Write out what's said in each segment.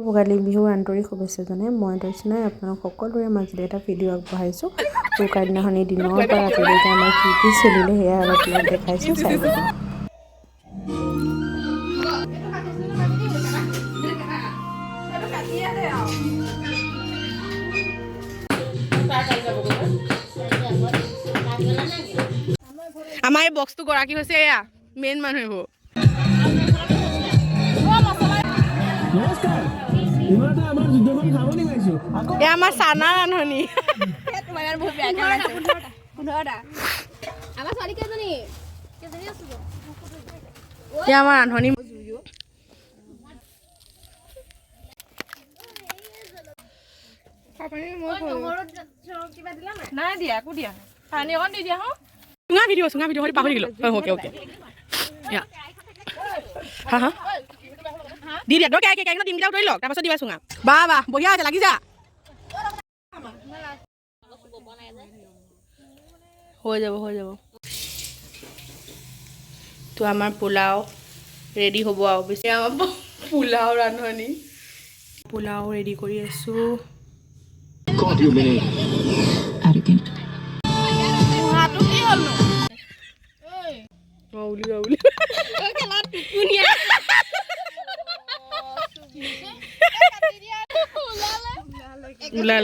ভোগালী বিহুৰ আন্তৰিক শুভেচ্ছা জনাই মই দৰ্শনাই আপোনালোক সকলোৰে মাজলৈ এটা ভিডিঅ' আগবঢ়াইছোঁ। উৰুকাৰ দিনাখনি দিনৰ পৰা ৰাতিলৈকে আমাৰ কি কি চলিলে সেয়া আৰু আপোনাক দেখাইছোঁ, চাই ল'ব। আমাৰ এই বক্সটো গৰাকী হৈছে এয়া মেইন মানুহ এইবোৰ। এয়া আমাৰ চানা ৰান্ধনি। এয়া আমাৰ ৰান্ধনি। নাই দিয়া একো দিয়া পানী অকণ দি দিয়া চুঙা ভিডিঅ' পাহৰি গলো। অ'কে হা হা দি দিয়া তই কেক ডিমকেইটা উতৰি লওক তাৰপাছত দিবা চুঙা। বাহ বঢ়িয়া হৈছে লাগি যা। হৈ যাব তো আমাৰ পোলাও ৰেডি হ'ব আৰু বেছি আমাৰ পোলাও ৰান্ধনি পোলাও ৰেডি কৰি আছোঁ। ওলালে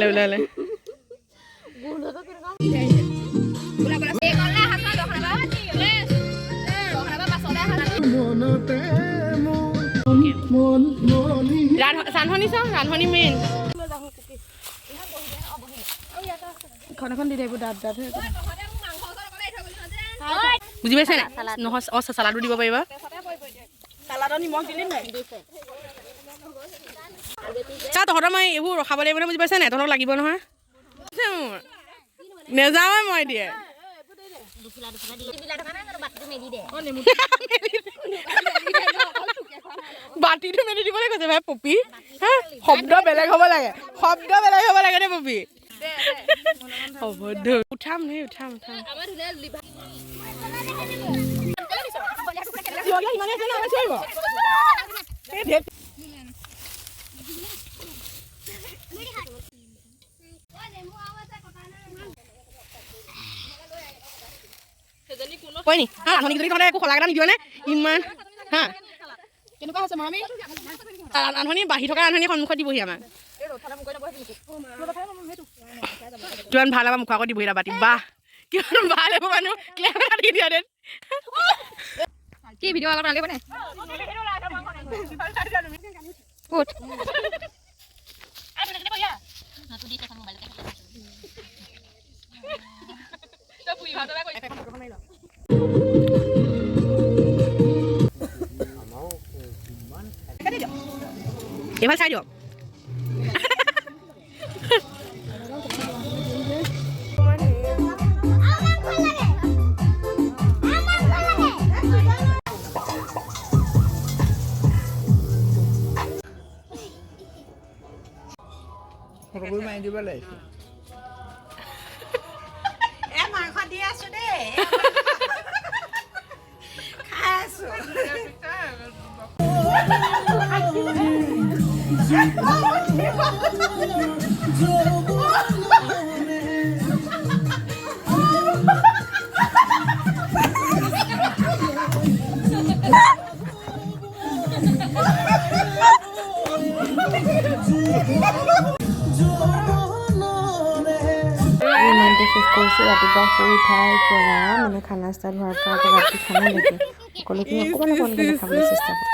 ৰান্ধনি মেইন এখন দি দিব দাঁত বুজি পাইছে নাই? নহয় চালাডো দিব পাৰিবা। চালাডত নিমখ দিলে নাই তহঁতৰ মই এইবোৰ ৰখাব লাগিব নহয়, বুজি পাইছে নাই? তহঁতক লাগিব নহয়। নেযাওঁ মই দিয়ে বাতিটো মেলি দিবলৈ কৈছে ভাই পপি। শব্দ বেলেগ হ'ব লাগে দেই পপি। হ'ব দে উঠাম। কৈ নি ৰান্ধনিকেইজনী তহঁতে একো শলাগ এটা নিদিয় নে? ইমান হা কেনেকুৱা হৈছে মৰমী? ৰান্ধনি বাঢ়ি থকা ৰান্ধনি সন্মুখত দিবহি আমাক। কিমান ভাল আমাৰ মুখৰ আগত দিবহি বাতি। বাহ কিমান ভাল হ'ব মানুহ ক্লেমেৰা দি দিয়া দেন। কি ভিডিঅ' অলপ ৰান্ধিব নে? ক'ত এইফালে চাই দিয়ক। মাৰি দিব লাগিছে। মাংস দি আছো দেই খাই আছো। ইমানতে শেষ কৰিছোঁ। ৰাতিপুৱা শুই উঠাৰ পৰা মানে খানা ষ্টাৰ্ট হোৱাৰ পৰা ৰাতি খানালৈকে সকলোখিনি অকণমান দেখাবলৈ চেষ্টা কৰোঁ।